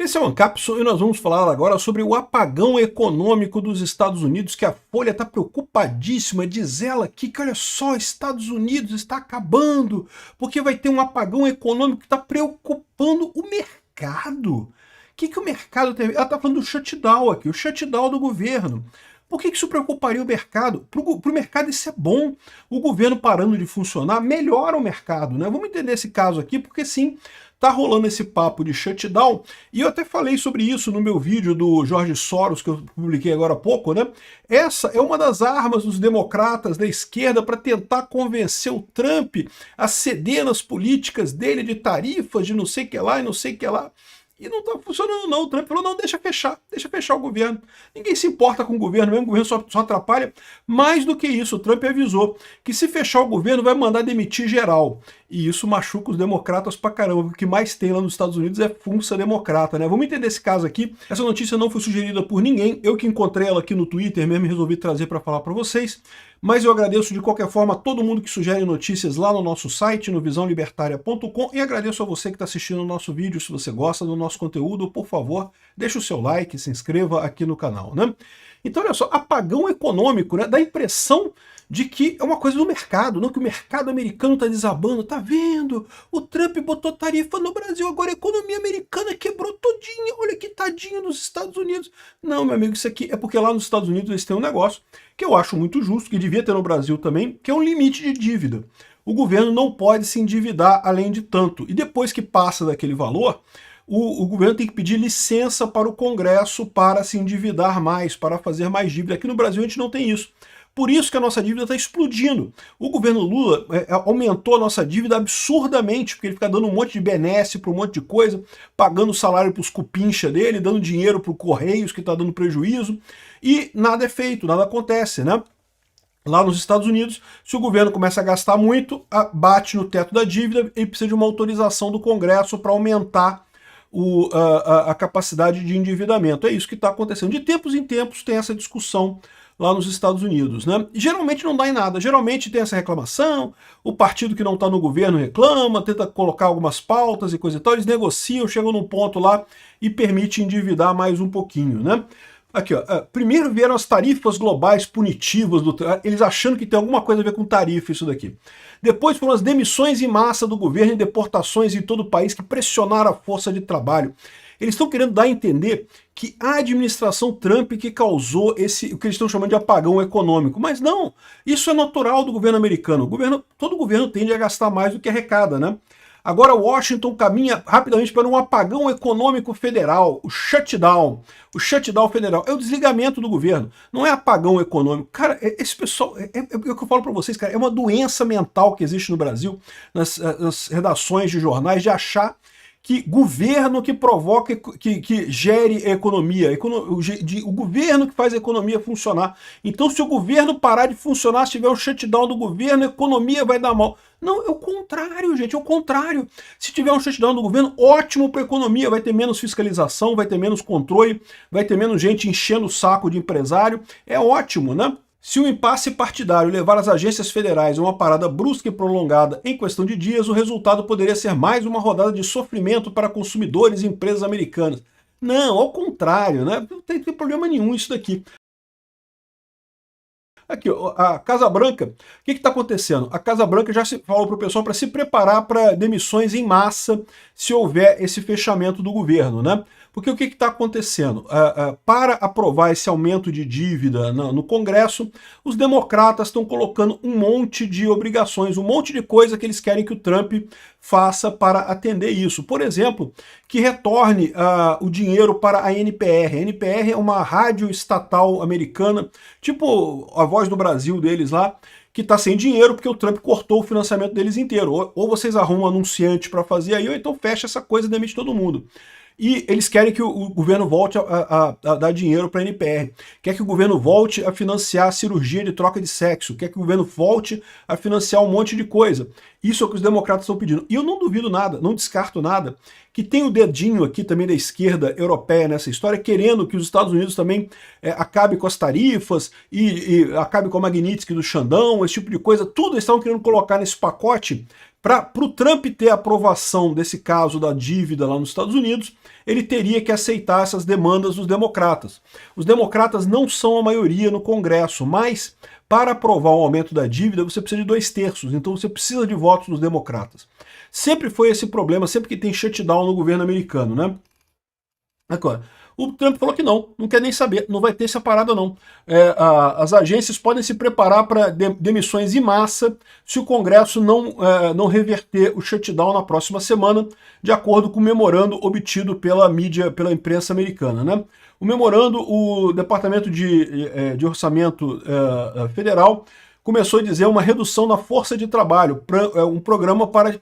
Esse é o Ancapsu e nós vamos falar agora sobre o apagão econômico dos Estados Unidos, que a Folha está preocupadíssima, diz ela aqui que olha só, Estados Unidos está acabando, porque vai ter um apagão econômico que está preocupando o mercado. O que o mercado tem? Ela está falando do shutdown aqui, o shutdown do governo. Por que isso preocuparia o mercado? Para o mercado isso é bom. O governo parando de funcionar melhora o mercado, né? Vamos entender esse caso aqui, porque sim, tá rolando esse papo de shutdown, e eu até falei sobre isso no meu vídeo do George Soros, que eu publiquei agora há pouco, né? Essa é uma das armas dos democratas da esquerda para tentar convencer o Trump a ceder nas políticas dele de tarifas, de não sei o que lá e não sei o que lá. E não está funcionando não. O Trump falou, não, deixa fechar o governo. Ninguém se importa com o governo, mesmo o governo só atrapalha. Mais do que isso, o Trump avisou que se fechar o governo vai mandar demitir geral. E isso machuca os democratas pra caramba. O que mais tem lá nos Estados Unidos é funça democrata, né? Vamos entender esse caso aqui. Essa notícia não foi sugerida por ninguém. Eu que encontrei ela aqui no Twitter mesmo e resolvi trazer para falar para vocês. Mas eu agradeço de qualquer forma a todo mundo que sugere notícias lá no nosso site, no visãolibertaria.com, e agradeço a você que está assistindo o nosso vídeo. Se você gosta do nosso conteúdo, por favor, deixe o seu like, se inscreva aqui no canal, né? Então, olha só, apagão econômico, né? Dá a impressão de que é uma coisa do mercado, não que o mercado americano está desabando, tá vendo? O Trump botou tarifa no Brasil, agora a economia americana quebrou todinha, olha que tadinho dos Estados Unidos. Não, meu amigo, isso aqui é porque lá nos Estados Unidos eles têm um negócio que eu acho muito justo, que devia ter no Brasil também, que é um limite de dívida. O governo não pode se endividar além de tanto, e depois que passa daquele valor, o governo tem que pedir licença para o Congresso para se endividar mais, para fazer mais dívida. Aqui no Brasil a gente não tem isso. Por isso que a nossa dívida está explodindo. O governo Lula aumentou a nossa dívida absurdamente, porque ele fica dando um monte de benesse para um monte de coisa, pagando salário para os cupincha dele, dando dinheiro para o Correios, que está dando prejuízo, e nada é feito, nada acontece, né? Lá nos Estados Unidos, se o governo começa a gastar muito, bate no teto da dívida e precisa de uma autorização do Congresso para aumentar a capacidade de endividamento. É isso que está acontecendo. De tempos em tempos tem essa discussão lá nos Estados Unidos, né? E geralmente não dá em nada, geralmente tem essa reclamação, o partido que não está no governo reclama, tenta colocar algumas pautas e coisa e tal, eles negociam, chegam num ponto lá e permite endividar mais um pouquinho, né? Aqui, ó, primeiro vieram as tarifas globais punitivas, eles achando que tem alguma coisa a ver com tarifa isso daqui. Depois foram as demissões em massa do governo e deportações em todo o país que pressionaram a força de trabalho. Eles estão querendo dar a entender que a administração Trump que causou o que eles estão chamando de apagão econômico. Mas não, isso é natural do governo americano. Todo governo tende a gastar mais do que arrecada, né? Agora Washington caminha rapidamente para um apagão econômico federal, o shutdown federal. É o desligamento do governo, não é apagão econômico. Cara, esse pessoal, é o que eu falo para vocês, cara, é uma doença mental que existe no Brasil, nas redações de jornais, de achar que governo que provoca, que gere a economia, o governo que faz a economia funcionar. Então se o governo parar de funcionar, se tiver um shutdown do governo, a economia vai dar mal. Não, é o contrário, gente, é o contrário. Se tiver um shutdown do governo, ótimo para a economia, vai ter menos fiscalização, vai ter menos controle, vai ter menos gente enchendo o saco de empresário, é ótimo, né? Se o impasse partidário levar as agências federais a uma parada brusca e prolongada em questão de dias, o resultado poderia ser mais uma rodada de sofrimento para consumidores e empresas americanas. Não, ao contrário, né? Não tem problema nenhum isso daqui. Aqui, a Casa Branca, o que está acontecendo? A Casa Branca já falou para o pessoal para se preparar para demissões em massa se houver esse fechamento do governo, né? Porque o que está acontecendo? Para aprovar esse aumento de dívida no Congresso, os democratas estão colocando um monte de obrigações, um monte de coisa que eles querem que o Trump faça para atender isso. Por exemplo, que retorne o dinheiro para a NPR. A NPR é uma rádio estatal americana, tipo a Voz do Brasil deles lá, que está sem dinheiro porque o Trump cortou o financiamento deles inteiro. Ou vocês arrumam um anunciante para fazer aí, ou então fecha essa coisa e demite todo mundo. E eles querem que o governo volte a dar dinheiro para a NPR. Quer que o governo volte a financiar a cirurgia de troca de sexo. Quer que o governo volte a financiar um monte de coisa. Isso é o que os democratas estão pedindo. E eu não duvido nada, não descarto nada, que tem o dedinho aqui também da esquerda europeia nessa história, querendo que os Estados Unidos também acabe com as tarifas e acabe com a Magnitsky do Xandão, esse tipo de coisa. Tudo eles estão querendo colocar nesse pacote Para o Trump ter a aprovação desse caso da dívida lá nos Estados Unidos, ele teria que aceitar essas demandas dos democratas. Os democratas não são a maioria no Congresso, mas para aprovar o aumento da dívida você precisa de 2/3, então você precisa de votos dos democratas. Sempre foi esse problema, sempre que tem shutdown no governo americano, né? Agora, o Trump falou que não quer nem saber, não vai ter essa parada não. As agências podem se preparar para demissões em massa se o Congresso não reverter o shutdown na próxima semana, de acordo com o memorando obtido pela mídia, pela imprensa americana, né? O memorando, o Departamento de Orçamento Federal começou a dizer uma redução na força de trabalho, um programa para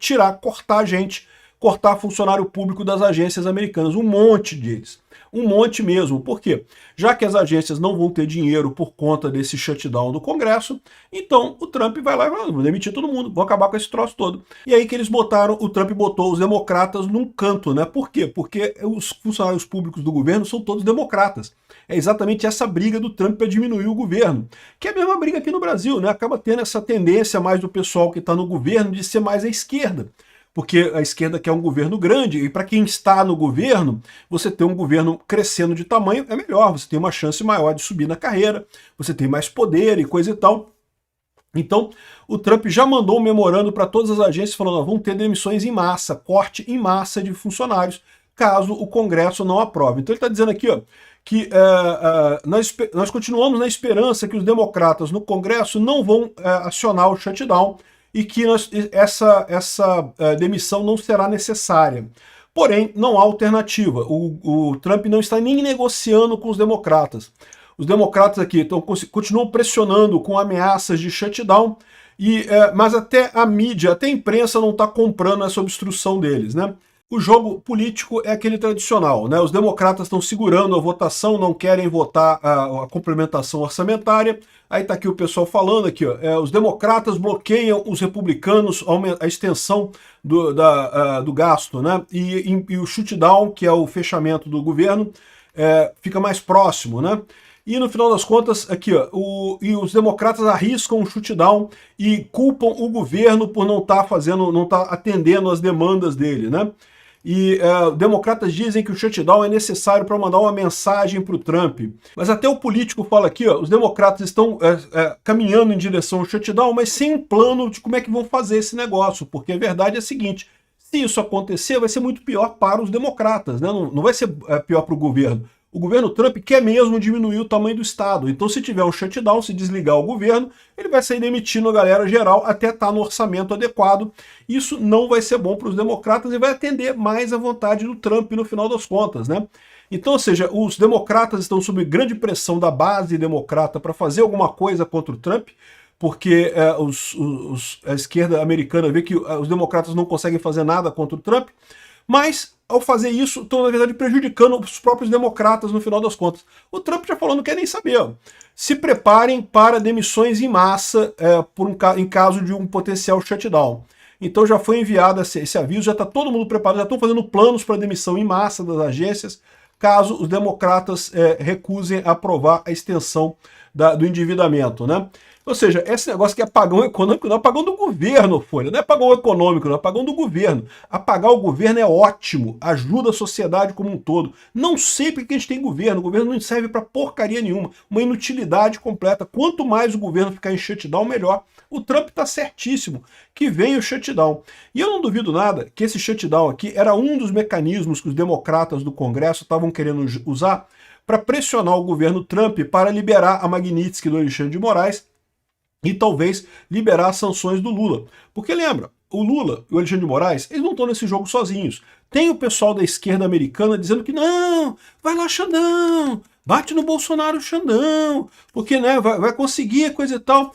cortar gente, cortar funcionário público das agências americanas, um monte deles. Um monte mesmo. Por quê? Já que as agências não vão ter dinheiro por conta desse shutdown do Congresso, então o Trump vai lá e vai, vou demitir todo mundo, vou acabar com esse troço todo. E aí que eles o Trump botou os democratas num canto, né? Por quê? Porque os funcionários públicos do governo são todos democratas. É exatamente essa briga do Trump para diminuir o governo, que é a mesma briga aqui no Brasil, né? Acaba tendo essa tendência mais do pessoal que está no governo de ser mais à esquerda. Porque a esquerda quer um governo grande, e para quem está no governo, você ter um governo crescendo de tamanho é melhor, você tem uma chance maior de subir na carreira, você tem mais poder e coisa e tal. Então, o Trump já mandou um memorando para todas as agências falando, vão ter demissões em massa, corte em massa de funcionários, caso o Congresso não aprove. Então ele está dizendo aqui, ó, que nós continuamos na esperança que os democratas no Congresso não vão acionar o shutdown, e que essa demissão não será necessária. Porém, não há alternativa. O Trump não está nem negociando com os democratas. Os democratas aqui continuam pressionando com ameaças de shutdown, mas até a mídia, até a imprensa não está comprando essa obstrução deles, né? O jogo político é aquele tradicional, né? Os democratas estão segurando a votação, não querem votar a complementação orçamentária. Aí está aqui o pessoal falando aqui, ó, os democratas bloqueiam os republicanos a extensão do gasto, né? E o shutdown, que é o fechamento do governo, fica mais próximo, né? E no final das contas, aqui, ó, os democratas arriscam um shutdown e culpam o governo por não estar atendendo às demandas dele, né? E democratas dizem que o shutdown é necessário para mandar uma mensagem para o Trump. Mas até o político fala aqui, ó, os democratas estão caminhando em direção ao shutdown, mas sem um plano de como é que vão fazer esse negócio, porque a verdade é a seguinte, se isso acontecer, vai ser muito pior para os democratas, né? Não vai ser pior para o governo. O governo Trump quer mesmo diminuir o tamanho do Estado. Então, se tiver um shutdown, se desligar o governo, ele vai sair demitindo a galera geral até estar no orçamento adequado. Isso não vai ser bom para os democratas e vai atender mais à vontade do Trump no final das contas, né? Então, ou seja, os democratas estão sob grande pressão da base democrata para fazer alguma coisa contra o Trump, porque a esquerda americana vê que os democratas não conseguem fazer nada contra o Trump, mas ao fazer isso, estão, na verdade, prejudicando os próprios democratas no final das contas. O Trump já falou, não quer nem saber. Ó. Se preparem para demissões em massa em caso de um potencial shutdown. Então já foi enviado esse aviso, já está todo mundo preparado, já estão fazendo planos para demissão em massa das agências, caso os democratas recusem aprovar a extensão do endividamento, né? Ou seja, esse negócio que é apagão econômico não é apagão do governo, Folha. Não é apagão econômico, não é apagão do governo. Apagar o governo é ótimo, ajuda a sociedade como um todo. Não sei porque a gente tem governo. O governo não serve para porcaria nenhuma. Uma inutilidade completa. Quanto mais o governo ficar em shutdown, melhor. O Trump está certíssimo que vem o shutdown. E eu não duvido nada que esse shutdown aqui era um dos mecanismos que os democratas do Congresso estavam querendo usar para pressionar o governo Trump para liberar a Magnitsky do Alexandre de Moraes e talvez liberar as sanções do Lula. Porque lembra, o Lula e o Alexandre de Moraes, eles não estão nesse jogo sozinhos. Tem o pessoal da esquerda americana dizendo que não, vai lá Xandão, bate no Bolsonaro Xandão, porque né, vai conseguir coisa e tal.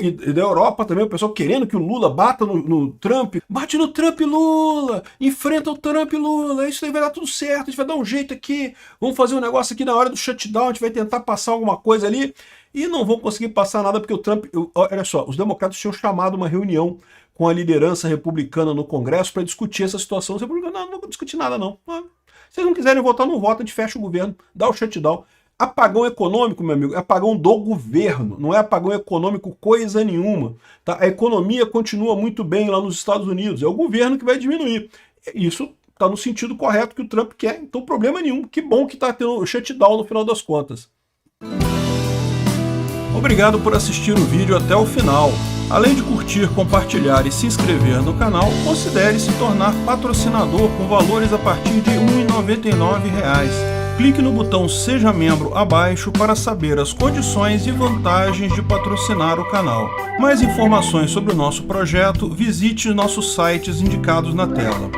E da Europa também, o pessoal querendo que o Lula bata no Trump. Bate no Trump, Lula! Enfrenta o Trump, Lula! Isso aí vai dar tudo certo, a gente vai dar um jeito aqui. Vamos fazer um negócio aqui na hora do shutdown, a gente vai tentar passar alguma coisa ali. E não vão conseguir passar nada porque o Trump... Olha só, os democratas tinham chamado uma reunião com a liderança republicana no Congresso para discutir essa situação. Os republicanos, não vou discutir nada não. Se vocês não quiserem votar, não votam, a gente fecha o governo, dá o shutdown. Apagão econômico, meu amigo, é apagão do governo, não é apagão econômico coisa nenhuma. Tá? A economia continua muito bem lá nos Estados Unidos, é o governo que vai diminuir. Isso está no sentido correto que o Trump quer, então problema nenhum. Que bom que está tendo shutdown no final das contas. Obrigado por assistir o vídeo até o final. Além de curtir, compartilhar e se inscrever no canal, considere se tornar patrocinador com valores a partir de R$ 1,99. Clique no botão Seja Membro abaixo para saber as condições e vantagens de patrocinar o canal. Mais informações sobre o nosso projeto, visite nossos sites indicados na tela.